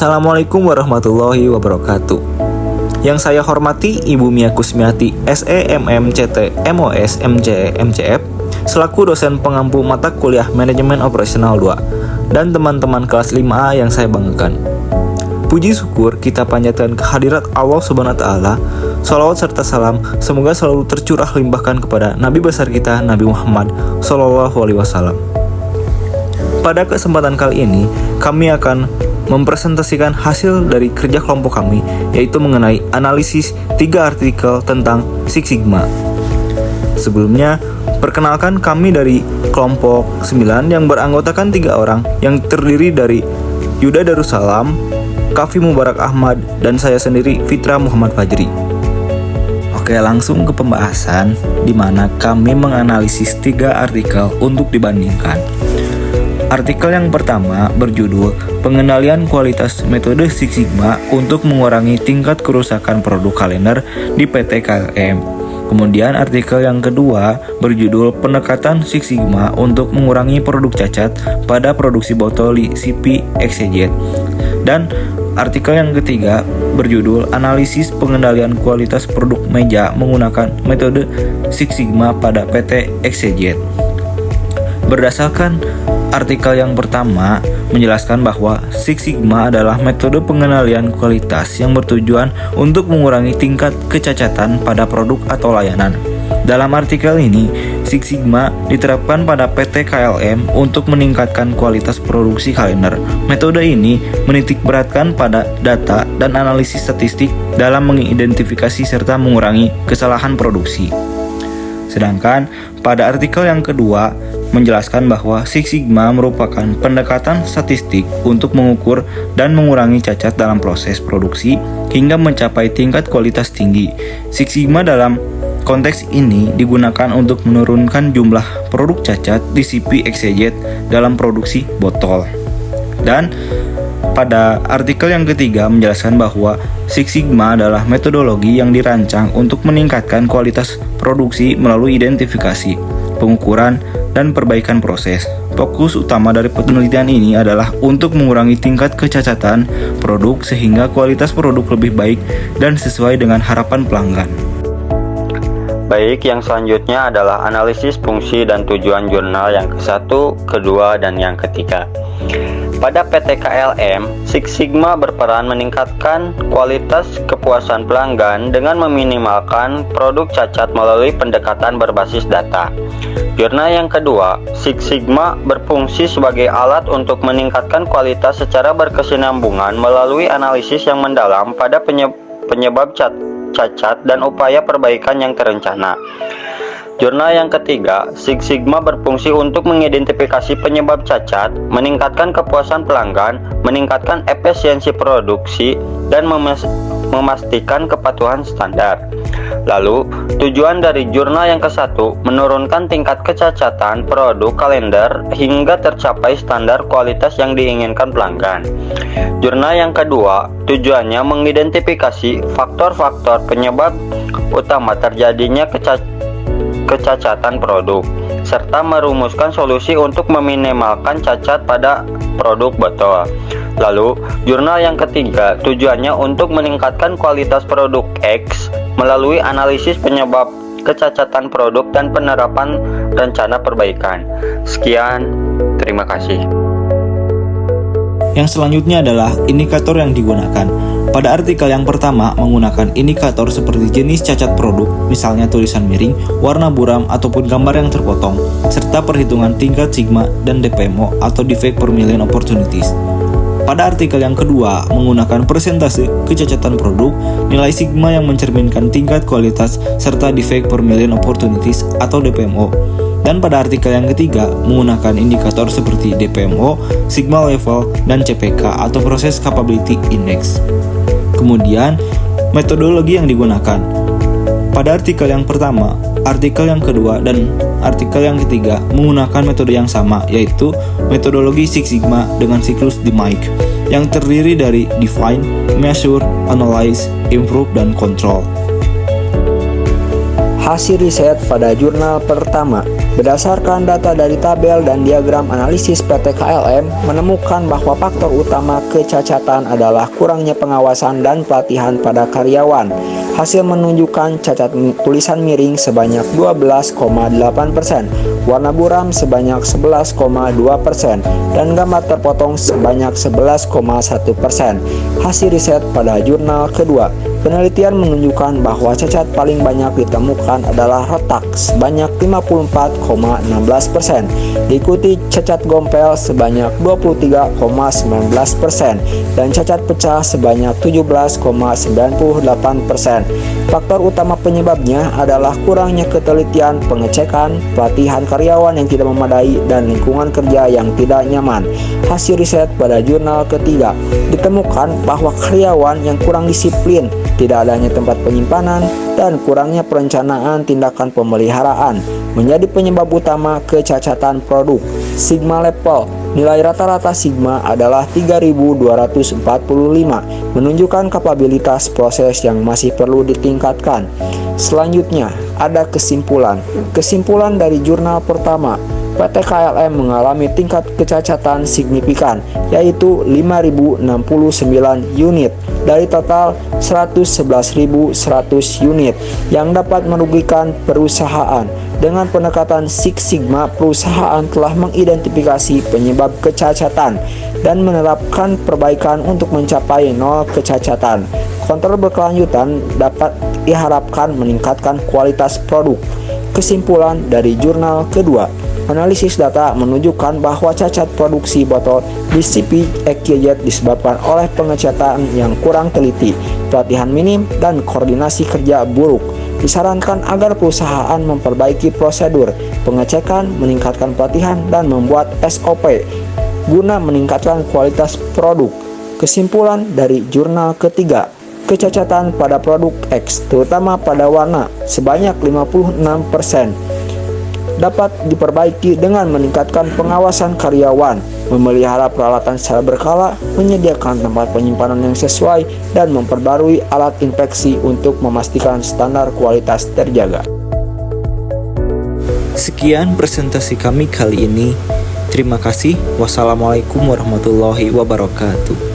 Assalamualaikum warahmatullahi wabarakatuh. Yang saya hormati Ibu Mia Kusmiati, SE MM CT MOS MCE MCF, selaku dosen pengampu mata kuliah Manajemen Operasional 2, dan teman-teman kelas 5A yang saya banggakan. Puji syukur kita panjatkan kehadirat Allah Subhanahu wa Ta'ala. Shalawat serta salam semoga selalu tercurah limpahkan kepada Nabi besar kita, Nabi Muhammad SAW. Pada kesempatan kali ini, kami akan mempresentasikan hasil dari kerja kelompok kami, yaitu mengenai analisis 3 artikel tentang Six Sigma. Sebelumnya, perkenalkan kami dari kelompok 9 yang beranggotakan 3 orang yang terdiri dari Yuda Darussalam, Kafi Mubarak Ahmad, dan saya sendiri Fitra Muhammad Fajri. Oke, langsung ke pembahasan di mana kami menganalisis 3 artikel untuk dibandingkan. Artikel yang pertama berjudul Pengendalian Kualitas Metode Six Sigma untuk Mengurangi Tingkat Kerusakan Produk Kalender di PT KLM. Kemudian artikel yang kedua berjudul Pendekatan Six Sigma untuk Mengurangi Produk Cacat pada Produksi Botol di CP XYZ. Dan artikel yang ketiga berjudul Analisis Pengendalian Kualitas Produk Meja Menggunakan Metode Six Sigma pada PT XYZ. Berdasarkan artikel yang pertama menjelaskan bahwa Six Sigma adalah metode pengendalian kualitas yang bertujuan untuk mengurangi tingkat kecacatan pada produk atau layanan. Dalam artikel ini, Six Sigma diterapkan pada PT KLM untuk meningkatkan kualitas produksi kalender. Metode ini menitikberatkan pada data dan analisis statistik dalam mengidentifikasi serta mengurangi kesalahan produksi. Sedangkan pada artikel yang kedua menjelaskan bahwa Six Sigma merupakan pendekatan statistik untuk mengukur dan mengurangi cacat dalam proses produksi hingga mencapai tingkat kualitas tinggi. Six Sigma dalam konteks ini digunakan untuk menurunkan jumlah produk cacat di CP XYZ dalam produksi botol. Dan pada artikel yang ketiga menjelaskan bahwa Six Sigma adalah metodologi yang dirancang untuk meningkatkan kualitas produksi melalui identifikasi, pengukuran, dan perbaikan proses. Fokus utama dari penelitian ini adalah untuk mengurangi tingkat kecacatan produk sehingga kualitas produk lebih baik dan sesuai dengan harapan pelanggan. Baik, yang selanjutnya adalah analisis fungsi dan tujuan jurnal yang ke-1, kedua, dan yang ketiga. Pada PT KLM, Six Sigma berperan meningkatkan kualitas kepuasan pelanggan dengan meminimalkan produk cacat melalui pendekatan berbasis data. Jurnal yang kedua, Six Sigma berfungsi sebagai alat untuk meningkatkan kualitas secara berkesinambungan melalui analisis yang mendalam pada penyebab cacat dan upaya perbaikan yang terencana. Jurnal yang ketiga, Six Sigma berfungsi untuk mengidentifikasi penyebab cacat, meningkatkan kepuasan pelanggan, meningkatkan efisiensi produksi, dan memastikan kepatuhan standar. Lalu, tujuan dari jurnal yang ke-1 menurunkan tingkat kecacatan produk kalender hingga tercapai standar kualitas yang diinginkan pelanggan. Jurnal yang kedua, tujuannya mengidentifikasi faktor-faktor penyebab utama terjadinya kecacatan produk, serta merumuskan solusi untuk meminimalkan cacat pada produk botol. Lalu, jurnal yang ketiga tujuannya untuk meningkatkan kualitas produk X melalui analisis penyebab kecacatan produk dan penerapan rencana perbaikan. Sekian, terima kasih. Yang selanjutnya adalah indikator yang digunakan. Pada artikel yang pertama menggunakan indikator seperti jenis cacat produk, misalnya tulisan miring, warna buram, ataupun gambar yang terpotong, serta perhitungan tingkat sigma dan DPMO atau defect per million opportunities. Pada artikel yang kedua menggunakan persentase kecacatan produk, nilai sigma yang mencerminkan tingkat kualitas, serta defect per million opportunities atau DPMO. Dan pada artikel yang ketiga menggunakan indikator seperti DPMO, sigma level, dan CPK atau Process Capability Index. Kemudian metodologi yang digunakan. Pada artikel yang pertama, artikel yang kedua, dan artikel yang ketiga menggunakan metode yang sama, yaitu metodologi Six Sigma dengan siklus DMAIC yang terdiri dari Define, Measure, Analyze, Improve, dan Control. Hasil riset pada jurnal pertama. Berdasarkan data dari tabel dan diagram analisis PT KLM menemukan bahwa faktor utama kecacatan adalah kurangnya pengawasan dan pelatihan pada karyawan. Hasil menunjukkan cacat tulisan miring sebanyak 12,8%, warna buram sebanyak 11,2%, dan gambar terpotong sebanyak 11,1%. Hasil riset pada jurnal kedua. Penelitian menunjukkan bahwa cacat paling banyak ditemukan adalah retak sebanyak 54,16%, diikuti cacat gompel sebanyak 23,19%, dan cacat pecah sebanyak 17,98%. Faktor utama penyebabnya adalah kurangnya ketelitian, pengecekan, pelatihan karyawan yang tidak memadai, dan lingkungan kerja yang tidak nyaman. Hasil riset pada jurnal ketiga, ditemukan bahwa karyawan yang kurang disiplin, tidak adanya tempat penyimpanan, dan kurangnya perencanaan tindakan pemeliharaan menjadi penyebab utama kecacatan produk. Sigma level, nilai rata-rata sigma adalah 3245, menunjukkan kapabilitas proses yang masih perlu ditingkatkan. Selanjutnya, ada kesimpulan. Kesimpulan dari jurnal pertama, PT KLM mengalami tingkat kecacatan signifikan, yaitu 5.069 unit dari total 111.100 unit yang dapat merugikan perusahaan. Dengan pendekatan Six Sigma, perusahaan telah mengidentifikasi penyebab kecacatan dan menerapkan perbaikan untuk mencapai nol kecacatan. Kontrol berkelanjutan dapat diharapkan meningkatkan kualitas produk. Kesimpulan dari jurnal kedua, analisis data menunjukkan bahwa cacat produksi botol di CP EQZ disebabkan oleh pengecatan yang kurang teliti, pelatihan minim, dan koordinasi kerja buruk. Disarankan agar perusahaan memperbaiki prosedur pengecekan, meningkatkan pelatihan, dan membuat SOP guna meningkatkan kualitas produk. Kesimpulan dari jurnal ketiga, kecacatan pada produk X, terutama pada warna, sebanyak 56%, dapat diperbaiki dengan meningkatkan pengawasan karyawan, memelihara peralatan secara berkala, menyediakan tempat penyimpanan yang sesuai, dan memperbarui alat inspeksi untuk memastikan standar kualitas terjaga. Sekian presentasi kami kali ini. Terima kasih. Wassalamualaikum warahmatullahi wabarakatuh.